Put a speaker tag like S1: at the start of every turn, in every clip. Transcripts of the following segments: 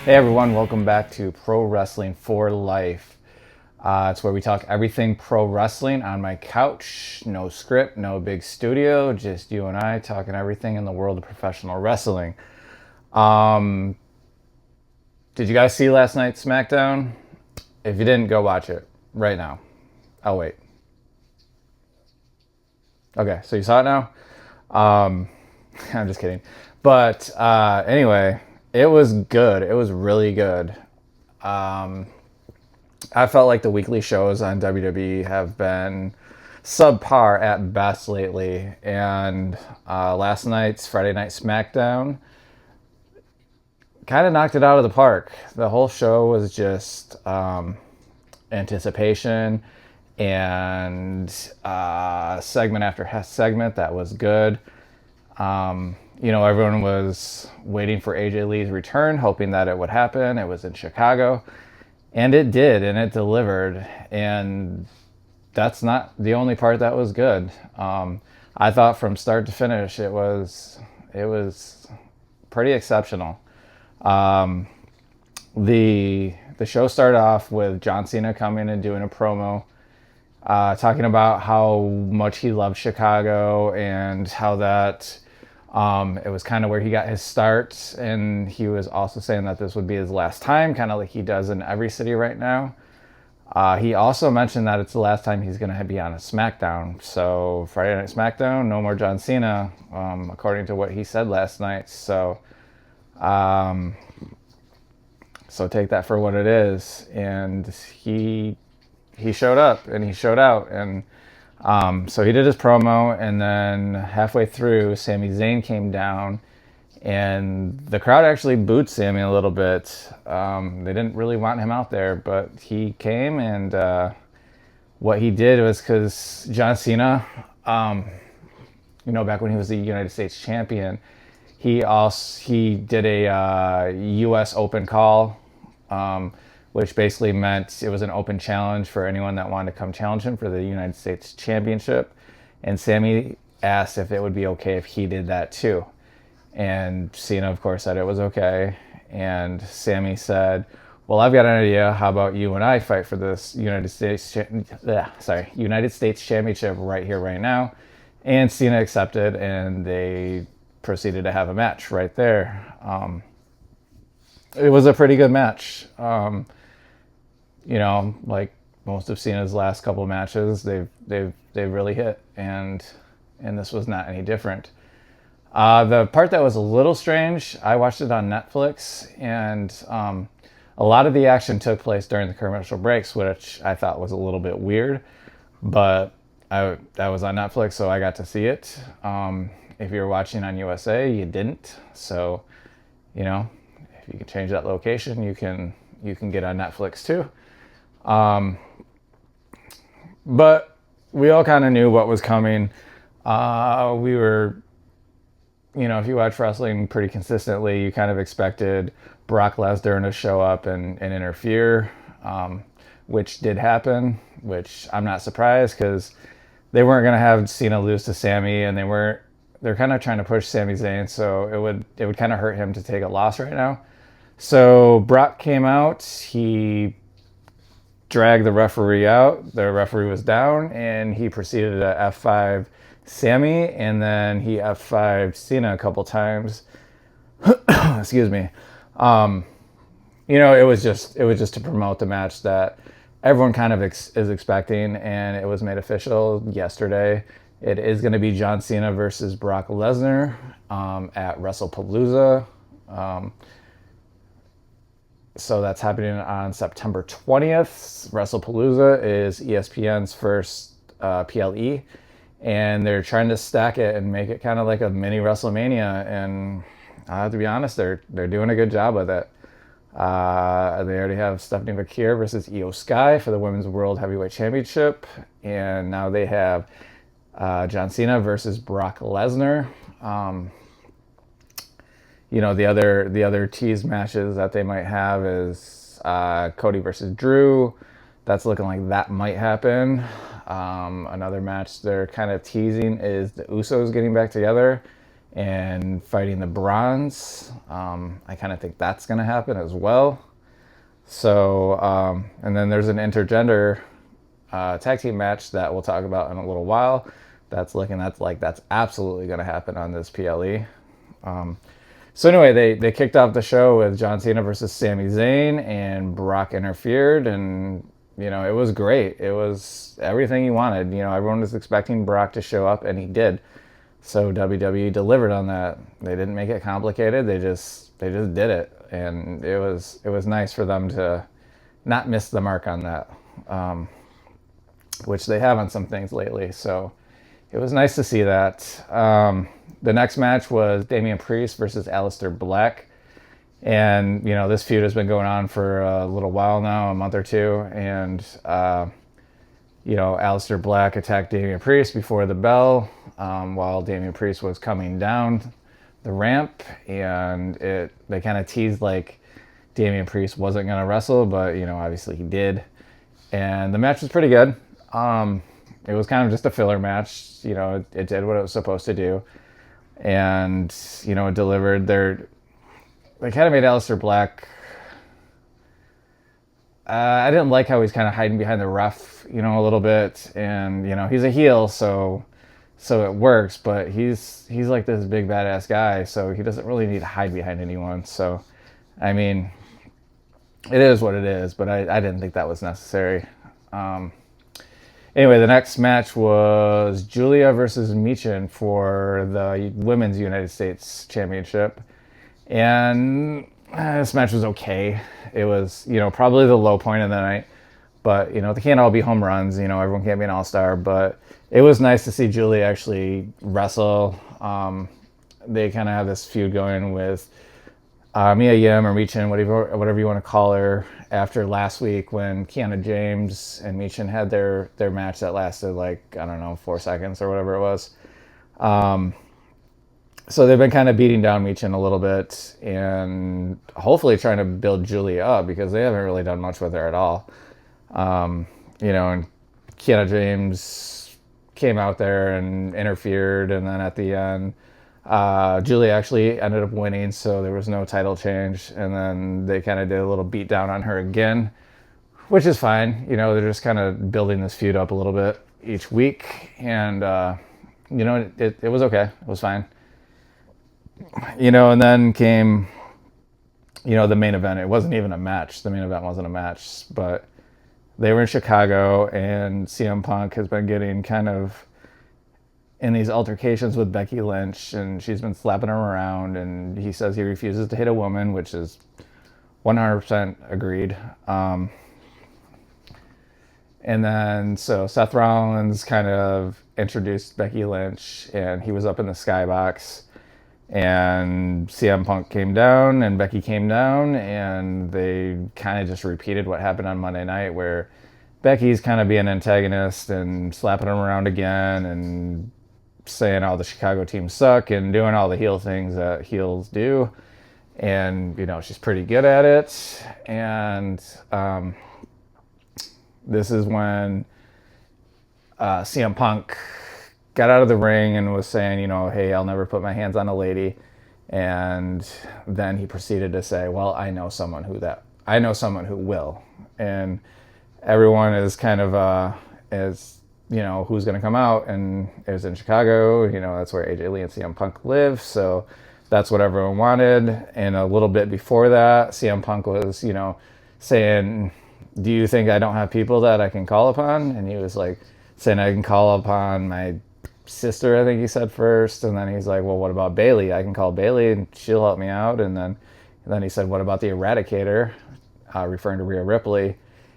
S1: Hey everyone, welcome back to Pro Wrestling for Life. It's where we talk everything pro wrestling on my couch. No script, no big studio, just you and I talking everything in the world of professional wrestling. Did you guys see last night's SmackDown? If you didn't, go watch it right now. Oh, wait. Okay, so you saw it now? I'm just kidding. But anyway, it was good. It was really good. I felt like the weekly shows on WWE have been subpar at best lately. And last night's Friday Night Smackdown kind of knocked it out of the park. The whole show was just anticipation and segment after segment that was good. Everyone was waiting for AJ Lee's return, hoping that it would happen. It was in Chicago. And it did, and it delivered. And that's not the only part that was good. I thought from start to finish, it was pretty exceptional. The show started off with John Cena coming and doing a promo, talking about how much he loved Chicago and how that it was kind of where he got his start, and he was also saying that this would be his last time, kind of like he does in every city right now. He also mentioned that it's the last time he's going to be on a SmackDown. So Friday Night SmackDown, no more John Cena, according to what he said last night. So take that for what it is. And he showed up and he showed out, and so he did his promo, and then halfway through, Sami Zayn came down, and the crowd actually booed Sami a little bit. They didn't really want him out there, but he came, and what he did was, because John Cena, back when he was the United States champion, he did a U.S. Open call, which basically meant it was an open challenge for anyone that wanted to come challenge him for the United States Championship. And Sami asked if it would be okay if he did that too. And Cena, of course, said it was okay. And Sami said, well, I've got an idea. How about you and I fight for this United States Championship right here, right now? And Cena accepted, and they proceeded to have a match right there. It was a pretty good match. Like most of Cena's last couple of matches, they've really hit, and this was not any different. The part that was a little strange, I watched it on Netflix, and a lot of the action took place during the commercial breaks, which I thought was a little bit weird, but that was on Netflix, so I got to see it. If you're watching on USA, you didn't, so if you can change that location, you can get on Netflix too. But we all kind of knew what was coming. We were, if you watch wrestling pretty consistently, you kind of expected Brock Lesnar to show up and interfere, which did happen, which I'm not surprised, because they weren't going to have Cena lose to Sami, and they're kind of trying to push Sami Zayn, so it would kind of hurt him to take a loss right now. So Brock came out, he dragged the referee out, the referee was down, and he proceeded to F5 Sami, and then he F5 Cena a couple times. Excuse me. It was just to promote the match that everyone kind of is expecting, and it was made official yesterday. It is going to be John Cena versus Brock Lesnar at WrestlePalooza. So that's happening on September 20th. WrestlePalooza is ESPN's first PLE, and they're trying to stack it and make it kind of like a mini WrestleMania. And I have to be honest, they're doing a good job with it. They already have Stephanie McKeer versus Io Sky for the Women's World Heavyweight Championship, and now they have John Cena versus Brock Lesnar. The other tease matches that they might have is Cody versus Drew. That's looking like that might happen. Another match they're kind of teasing is the Usos getting back together and fighting the Bronze. I kind of think that's going to happen as well. So, and then there's an intergender tag team match that we'll talk about in a little while. That's absolutely going to happen on this PLE. So anyway, they kicked off the show with John Cena versus Sami Zayn, and Brock interfered, and it was great. It was everything you wanted. Everyone was expecting Brock to show up, and he did. So WWE delivered on that. They didn't make it complicated. They just did it, and it was nice for them to not miss the mark on that, which they have on some things lately. So it was nice to see that. The next match was Damian Priest versus Aleister Black. And, this feud has been going on for a little while now, a month or two. And, Aleister Black attacked Damian Priest before the bell while Damian Priest was coming down the ramp. And they kind of teased like Damian Priest wasn't going to wrestle, but, obviously he did. And the match was pretty good. It was kind of just a filler match. It did what it was supposed to do. And, it delivered. They kind of made Aleister Black. I didn't like how he's kind of hiding behind the ref, a little bit. And, he's a heel, so it works. But he's like this big badass guy, so he doesn't really need to hide behind anyone. So, I mean, it is what it is. But I didn't think that was necessary. Anyway, the next match was Julia versus Michin for the Women's United States Championship. And this match was okay. It was, probably the low point of the night. But, they can't all be home runs. Everyone can't be an all-star. But it was nice to see Julia actually wrestle. They kind of have this feud going with Mia Yim or Michin, whatever you want to call her, after last week when Kiana James and Michin had their match that lasted 4 seconds or whatever it was. So they've been kind of beating down Michin a little bit and hopefully trying to build Julia up because they haven't really done much with her at all. And Kiana James came out there and interfered, and then at the end, Julia actually ended up winning, so there was no title change. And then they kind of did a little beat down on her again, which is fine. They're just kind of building this feud up a little bit each week. And, it was okay. It was fine. And then came, the main event. It wasn't even a match. The main event wasn't a match, but they were in Chicago, and CM Punk has been getting kind of in these altercations with Becky Lynch, and she's been slapping him around, and he says he refuses to hit a woman, which is 100% agreed. And then, so Seth Rollins kind of introduced Becky Lynch, and he was up in the skybox, and CM Punk came down, and Becky came down, and they kind of just repeated what happened on Monday night, where Becky's kind of being an antagonist and slapping him around again, and saying all the Chicago teams suck and doing all the heel things that heels do. And, she's pretty good at it. And this is when CM Punk got out of the ring and was saying, hey, I'll never put my hands on a lady. And then he proceeded to say, well, I know someone who will. And everyone is kind of, who's going to come out, and it was in Chicago. That's where AJ Lee and CM Punk live, so that's what everyone wanted. And a little bit before that, CM Punk was, saying, do you think I don't have people that I can call upon? And he was like saying, I can call upon my sister, I think he said first, and then he's like, well, what about Bayley? I can call Bayley and she'll help me out. And then he said, what about the Eradicator, referring to Rhea Ripley.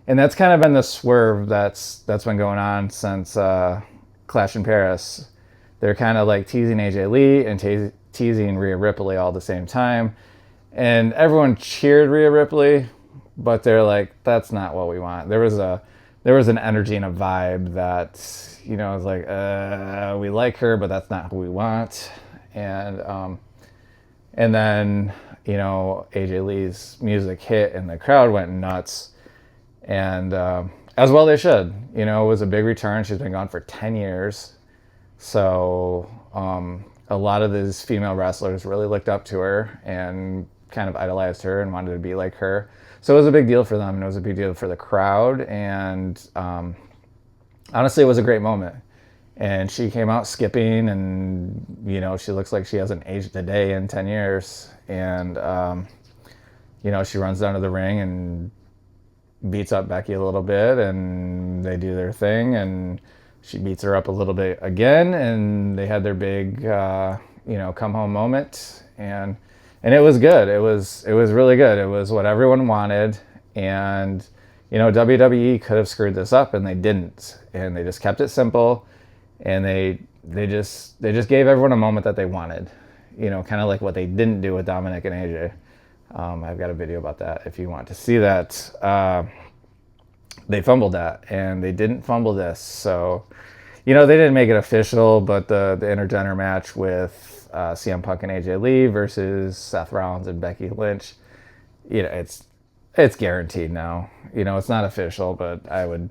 S1: And that's kind of been the swerve that's been going on since Clash in Paris. They're kind of like teasing AJ Lee and teasing Rhea Ripley all at the same time. And everyone cheered Rhea Ripley, but they're like, that's not what we want. There was an energy and a vibe that, was like, we like her, but that's not who we want. And then, AJ Lee's music hit and the crowd went nuts. And as well they should. It was a big return. She's been gone for 10 years. So a lot of these female wrestlers really looked up to her and kind of idolized her and wanted to be like her. So it was a big deal for them, and it was a big deal for the crowd. And honestly, it was a great moment. And she came out skipping, and she looks like she hasn't aged a day in 10 years. And she runs down to the ring and beats up Becky a little bit, and they do their thing, and she beats her up a little bit again, and they had their big come home moment, and it was good. It was really good. It was what everyone wanted. And WWE could have screwed this up, and they didn't, and they just kept it simple, and they just gave everyone a moment that they wanted, kind of like what they didn't do with Dominic and AJ. I've got a video about that if you want to see that. They fumbled that, and they didn't fumble this. So, they didn't make it official, but the intergender match with CM Punk and AJ Lee versus Seth Rollins and Becky Lynch, it's guaranteed now. It's not official, but I would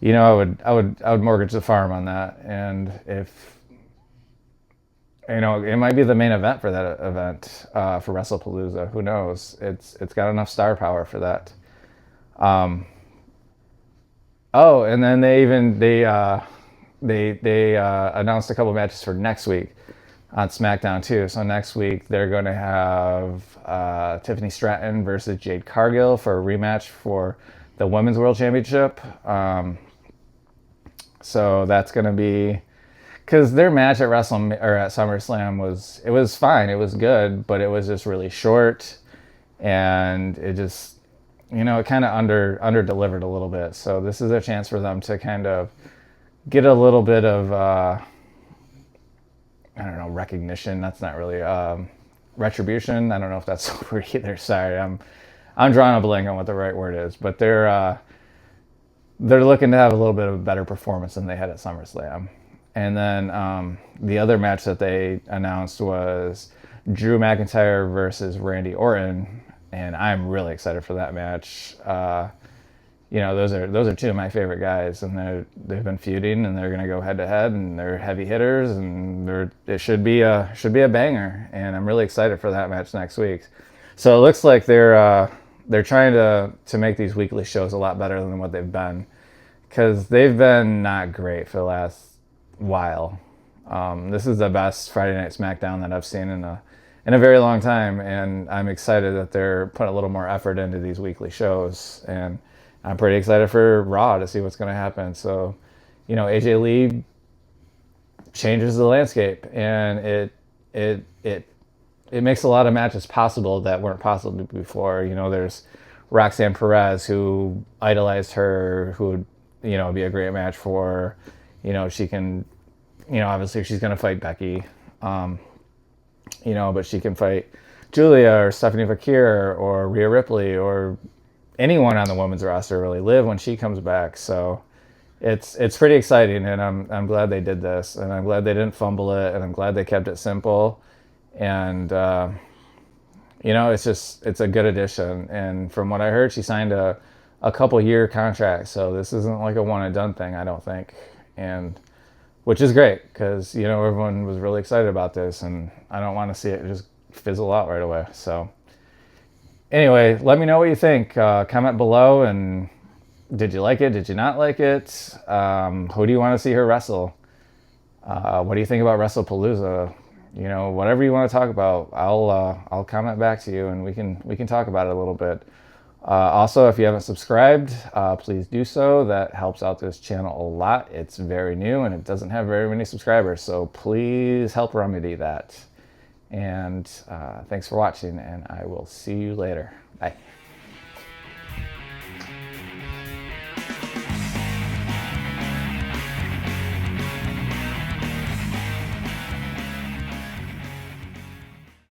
S1: mortgage the farm on that. And if it might be the main event for that event for WrestlePalooza. Who knows? It's got enough star power for that. Oh, and then they announced a couple matches for next week on SmackDown too. So next week they're going to have Tiffany Stratton versus Jade Cargill for a rematch for the Women's World Championship. So that's going to be, because their match at SummerSlam was fine. It was good, but it was just really short, and it just it kind of under delivered a little bit. So this is a chance for them to kind of get a little bit of recognition. That's not really retribution. I don't know if that's the word either. Sorry, I'm drawing a blank on what the right word is, but they're looking to have a little bit of a better performance than they had at SummerSlam. And then the other match that they announced was Drew McIntyre versus Randy Orton, and I'm really excited for that match. Those are two of my favorite guys, and they've been feuding, and they're gonna go head to head, and they're heavy hitters, and it should be a banger, and I'm really excited for that match next week. So it looks like they're trying to make these weekly shows a lot better than what they've been, because they've been not great for the last while. This is the best Friday Night Smackdown that I've seen in a very long time, and I'm excited that they're putting a little more effort into these weekly shows, and I'm pretty excited for Raw to see what's going to happen. So, AJ Lee changes the landscape, and it makes a lot of matches possible that weren't possible before. There's Roxanne Perez, who idolized her, who would be a great match for. She can, obviously she's going to fight Becky, but she can fight Julia or Stephanie Vakir or Rhea Ripley or anyone on the women's roster, really, Liv when she comes back. So it's pretty exciting, and I'm glad they did this, and I'm glad they didn't fumble it, and I'm glad they kept it simple, and it's a good addition. And from what I heard, she signed a couple year contract, so this isn't like a one and done thing, I don't think, and which is great, because everyone was really excited about this, and I don't want to see it just fizzle out right away. So anyway, let me know what you think. Comment below, and did you like it? Did you not like it? Who do you want to see her wrestle? What do you think about WrestlePalooza? Whatever you want to talk about, I'll comment back to you, and we can talk about it a little bit. Also, if you haven't subscribed, please do so. That helps out this channel a lot. It's very new, and it doesn't have very many subscribers, so please help remedy that. And thanks for watching, and I will see you later. Bye.